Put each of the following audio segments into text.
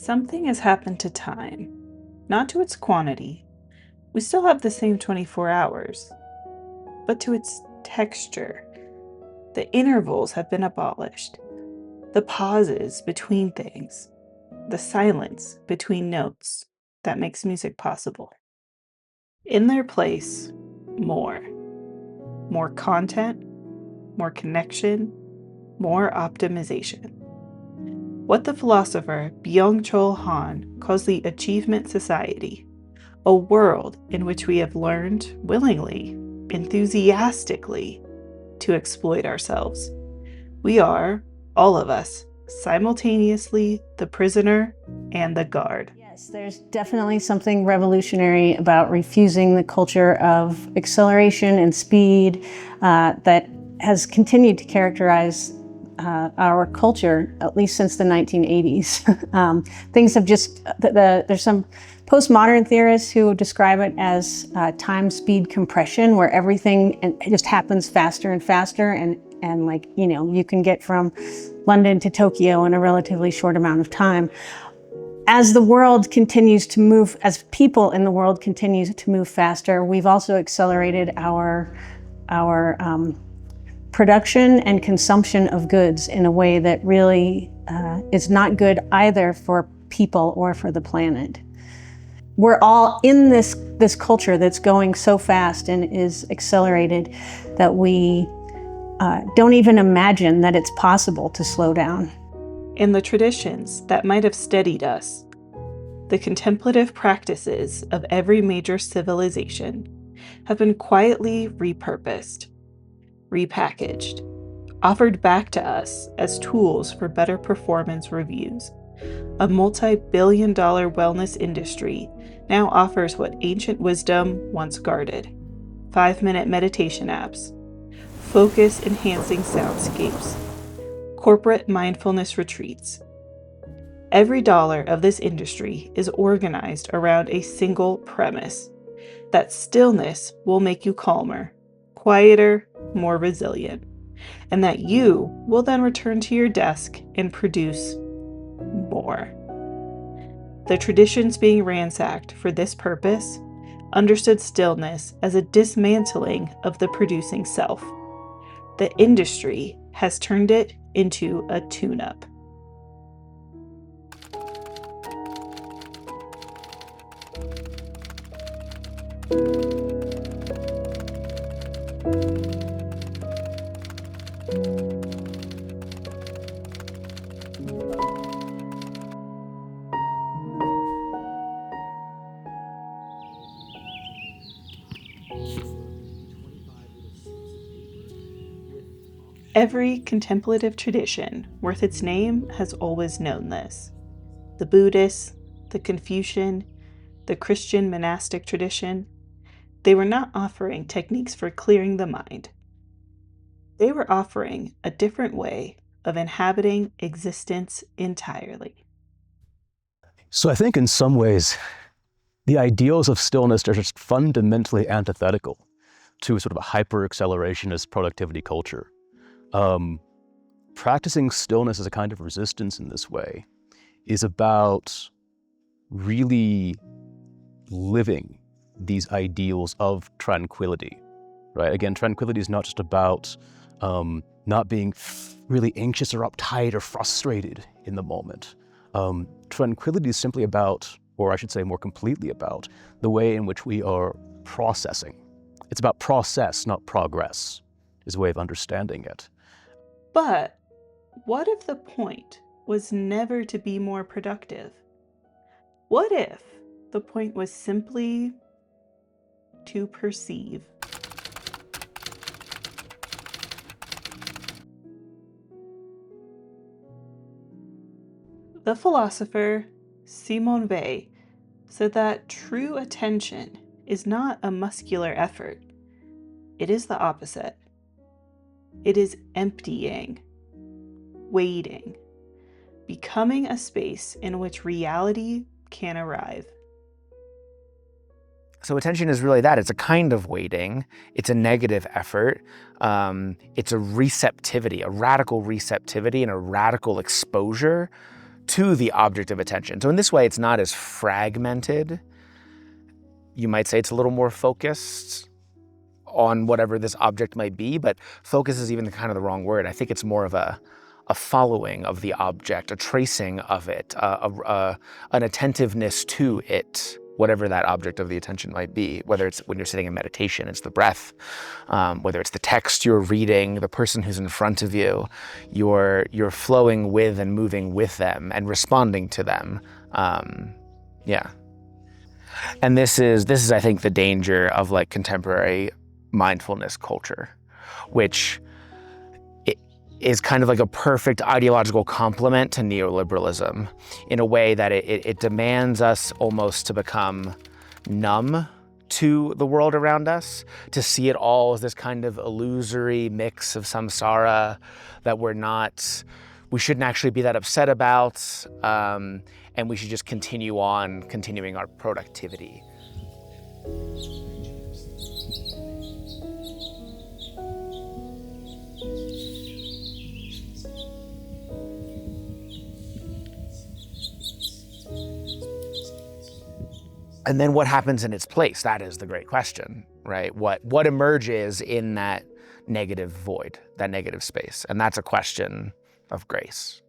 Something has happened to time, not to its quantity. We still have the same 24 hours, but to its texture. The intervals have been abolished, the pauses between things, the silence between notes that makes music possible. In their place, more content, more connection, more optimization. What the philosopher Byung-Chul Han calls the achievement society, a world in which we have learned willingly, enthusiastically, to exploit ourselves. We are, all of us, simultaneously the prisoner and the guard. Yes, there's definitely something revolutionary about refusing the culture of acceleration and speed that has continued to characterize our culture, at least since the 1980s. Things have just, there's some postmodern theorists who describe it as time-speed compression, where everything just happens faster and faster, and like, you know, you can get from London to Tokyo in a relatively short amount of time. As the world continues to move, as people in the world continue to move faster, we've also accelerated our production and consumption of goods in a way that really is not good either for people or for the planet. We're all in this culture that's going so fast and is accelerated that we don't even imagine that it's possible to slow down. In the traditions that might have steadied us, the contemplative practices of every major civilization have been quietly repurposed, repackaged, offered back to us as tools for better performance reviews. A multi-billion-dollar wellness industry now offers what ancient wisdom once guarded: 5-minute meditation apps, focus-enhancing soundscapes, corporate mindfulness retreats. Every dollar of this industry is organized around a single premise: that stillness will make you calmer, quieter, more resilient, and that you will then return to your desk and produce more. The traditions being ransacked for this purpose understood stillness as a dismantling of the producing self. The industry has turned it into a tune-up. Every contemplative tradition worth its name has always known this. The Buddhist, the Confucian, the Christian monastic tradition, they were not offering techniques for clearing the mind. They were offering a different way of inhabiting existence entirely. So I think in some ways, the ideals of stillness are just fundamentally antithetical to sort of a hyper-accelerationist productivity culture. Practicing stillness as a kind of resistance in this way is about really living these ideals of tranquility, right? Again, tranquility is not just about not being really anxious or uptight or frustrated in the moment. Tranquility is simply about, or I should say more completely about, the way in which we are processing. It's about process, not progress, is a way of understanding it. But what if the point was never to be more productive? What if the point was simply to perceive? The philosopher Simone Weil said that true attention is not a muscular effort. It is the opposite. It is emptying, waiting, becoming a space in which reality can arrive. So attention is really that. It's a kind of waiting. It's a negative effort. It's a receptivity, a radical receptivity and a radical exposure to the object of attention. So in this way, it's not as fragmented. You might say it's a little more focused on whatever this object might be, but focus is even kind of the wrong word. I think it's more of a following of the object, a tracing of it, an attentiveness to it, whatever that object of the attention might be, whether it's when you're sitting in meditation, it's the breath, whether it's the text you're reading, the person who's in front of you, you're flowing with and moving with them and responding to them. Yeah. And this is, I think, the danger of like contemporary mindfulness culture, which is kind of like a perfect ideological complement to neoliberalism in a way that it demands us almost to become numb to the world around us, to see it all as this kind of illusory mix of samsara that we shouldn't actually be that upset about, and we should just continuing our productivity. And then what happens in its place? That is the great question, right? What emerges in that negative void, that negative space? And that's a question of grace.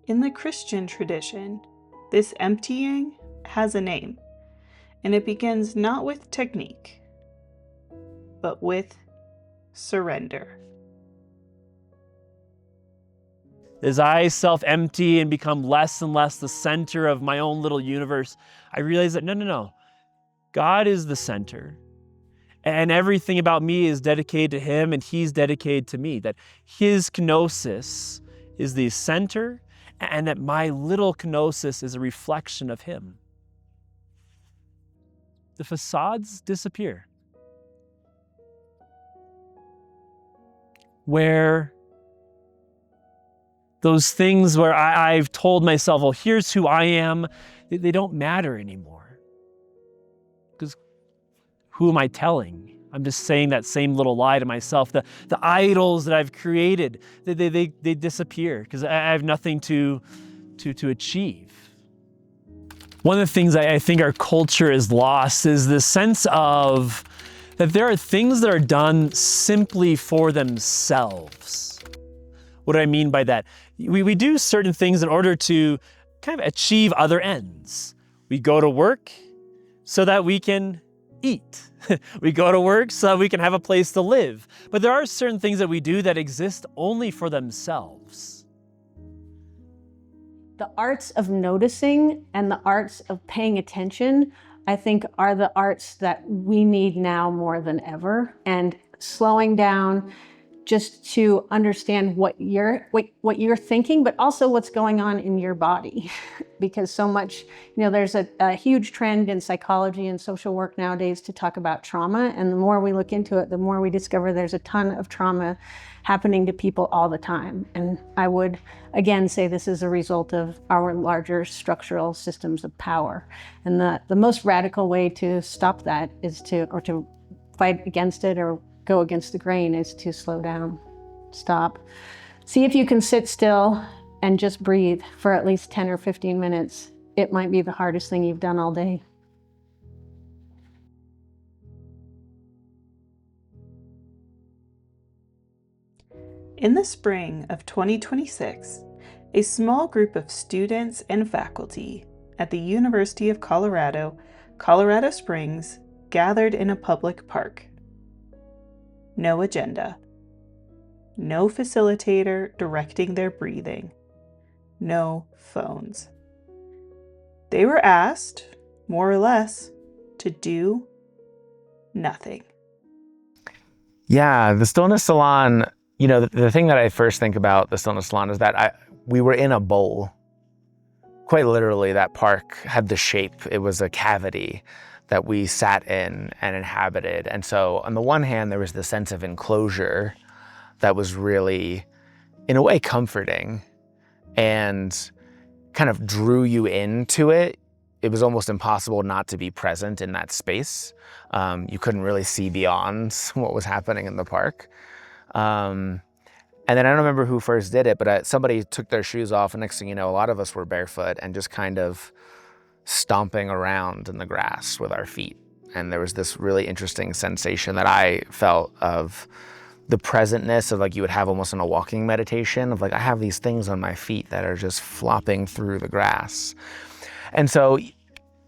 In the Christian tradition, this emptying has a name, and it begins not with technique, but with surrender. As I self-empty and become less and less the center of my own little universe, I realize that no. God is the center. And everything about me is dedicated to him, and he's dedicated to me. That his kenosis is the center, and that my little kenosis is a reflection of him. The facades disappear. Where those things where I've told myself, well, here's who I am, they don't matter anymore. Because who am I telling? I'm just saying that same little lie to myself. The idols that I've created, they disappear because I have nothing to achieve. One of the things I think our culture is lost is the sense of that there are things that are done simply for themselves. What do I mean by that? We do certain things in order to kind of achieve other ends. We go to work so that we can eat. We go to work so that we can have a place to live. But there are certain things that we do that exist only for themselves. The arts of noticing and the arts of paying attention, I think, are the arts that we need now more than ever. And slowing down just to understand what you're thinking, but also what's going on in your body. Because so much, there's a huge trend in psychology and social work nowadays to talk about trauma. And the more we look into it, the more we discover there's a ton of trauma happening to people all the time. And I would, again, say this is a result of our larger structural systems of power. And the most radical way to stop that is to fight against it or go against the grain is to slow down, stop. See if you can sit still and just breathe for at least 10 or 15 minutes. It might be the hardest thing you've done all day. In the spring of 2026, a small group of students and faculty at the University of Colorado, Colorado Springs, gathered in a public park. No agenda. No facilitator directing their breathing. No phones. They were asked, more or less, to do nothing. Yeah, the Stillness Salon, the thing that I first think about the Stillness Salon is that we were in a bowl. Quite literally, that park had the shape. It was a cavity that we sat in and inhabited. And so on the one hand, there was the sense of enclosure that was really, in a way, comforting and kind of drew you into it. It was almost impossible not to be present in that space. You couldn't really see beyond what was happening in the park. And then I don't remember who first did it, but somebody took their shoes off, and next thing you know, a lot of us were barefoot and just kind of stomping around in the grass with our feet. And there was this really interesting sensation that I felt of the presentness of, like, you would have almost in a walking meditation of, like, I have these things on my feet that are just flopping through the grass. And so,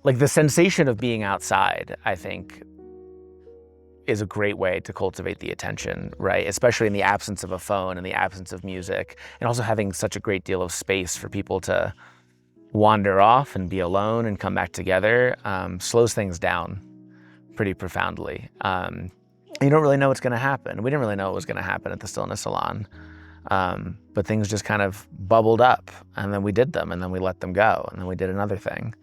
like, the sensation of being outside, I think, is a great way to cultivate the attention, right? Especially in the absence of a phone and the absence of music, and also having such a great deal of space for people to wander off and be alone and come back together, slows things down pretty profoundly. You don't really know what's gonna happen. We didn't really know what was gonna happen at the Stillness Salon, but things just kind of bubbled up, and then we did them, and then we let them go, and then we did another thing.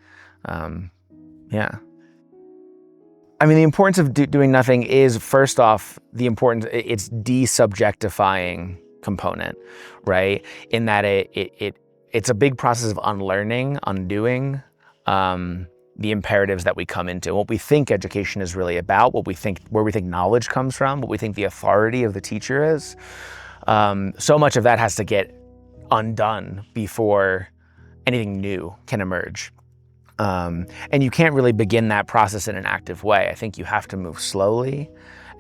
Yeah. I mean, the importance of doing nothing is, first off, it's desubjectifying component, right? In that it's a big process of unlearning, undoing the imperatives that we come into. What we think education is really about, where we think knowledge comes from, what we think the authority of the teacher is. So much of that has to get undone before anything new can emerge. And you can't really begin that process in an active way. I think you have to move slowly,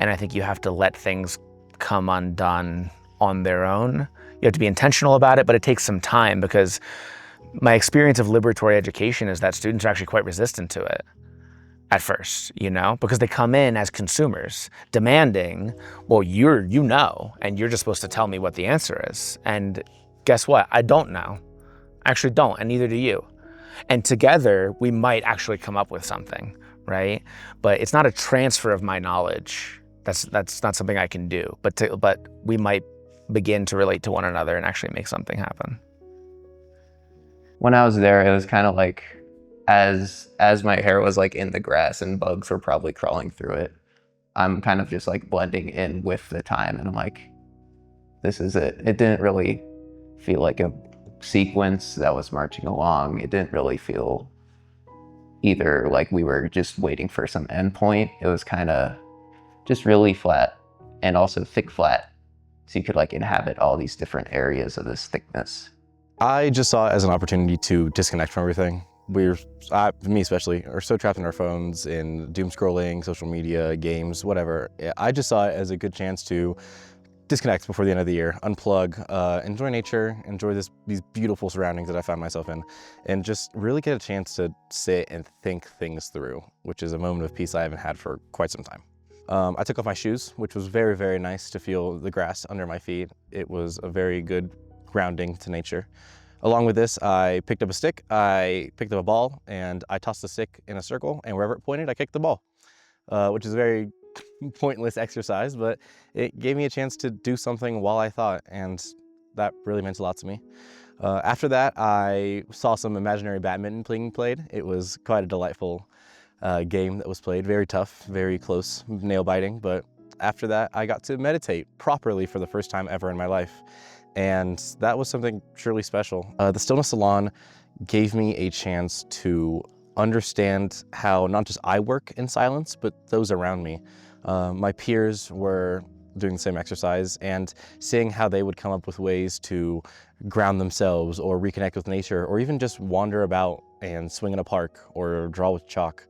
and I think you have to let things come undone on their own. You have to be intentional about it, but it takes some time, because my experience of liberatory education is that students are actually quite resistant to it at first, because they come in as consumers demanding, well, and you're just supposed to tell me what the answer is. And guess what? I don't know. I actually don't, and neither do you. And together, we might actually come up with something, right? But it's not a transfer of my knowledge. That's not something I can do. But we might begin to relate to one another and actually make something happen. When I was there, it was kind of like, as my hair was like in the grass and bugs were probably crawling through it, I'm kind of just like blending in with the time, and I'm like, this is it. It didn't really feel like a sequence that was marching along. It didn't really feel either like we were just waiting for some endpoint. It was kind of just really flat, and also thick flat, so you could like inhabit all these different areas of this thickness. I just saw it as an opportunity to disconnect from everything. Me especially, are so trapped in our phones, in doom scrolling, social media, games, whatever. I just saw it as a good chance to disconnect before the end of the year, unplug, enjoy nature, enjoy these beautiful surroundings that I found myself in, and just really get a chance to sit and think things through, which is a moment of peace I haven't had for quite some time. I took off my shoes, which was very, very nice to feel the grass under my feet. It was a very good grounding to nature. Along with this, I picked up a stick, I picked up a ball, and I tossed the stick in a circle, and wherever it pointed, I kicked the ball, which is a very pointless exercise, but it gave me a chance to do something while I thought, and that really meant a lot to me. After that, I saw some imaginary badminton being played. It was quite a delightful game that was played, very tough, very close, nail-biting, but after that, I got to meditate properly for the first time ever in my life. And that was something truly special. The Stillness Salon gave me a chance to understand how not just I work in silence, but those around me. My peers were doing the same exercise, and seeing how they would come up with ways to ground themselves or reconnect with nature, or even just wander about and swing in a park or draw with chalk.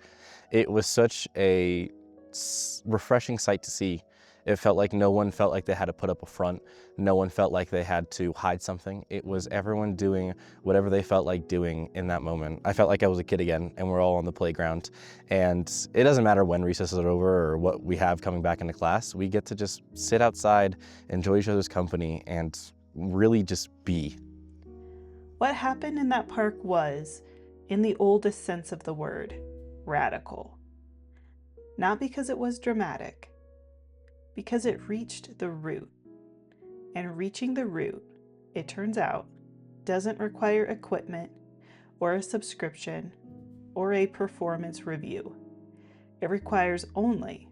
It was such a refreshing sight to see. It felt like no one felt like they had to put up a front. No one felt like they had to hide something. It was everyone doing whatever they felt like doing in that moment. I felt like I was a kid again, and we're all on the playground. And it doesn't matter when recesses are over or what we have coming back into class. We get to just sit outside, enjoy each other's company, and really just be. What happened in that park was, in the oldest sense of the word, radical. Not because it was dramatic, because it reached the root. And reaching the root, it turns out, doesn't require equipment or a subscription or a performance review. It requires only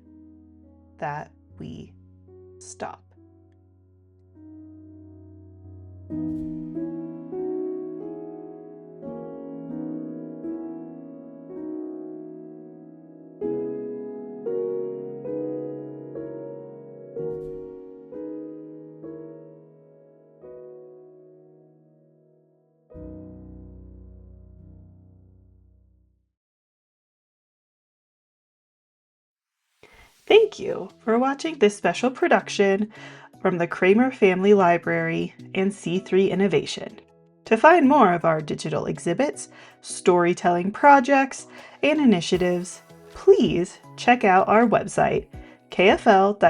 that we stop. Thank you for watching this special production from the Kramer Family Library and C3 Innovation. To find more of our digital exhibits, storytelling projects, and initiatives, please check out our website, kfl.uccs.edu.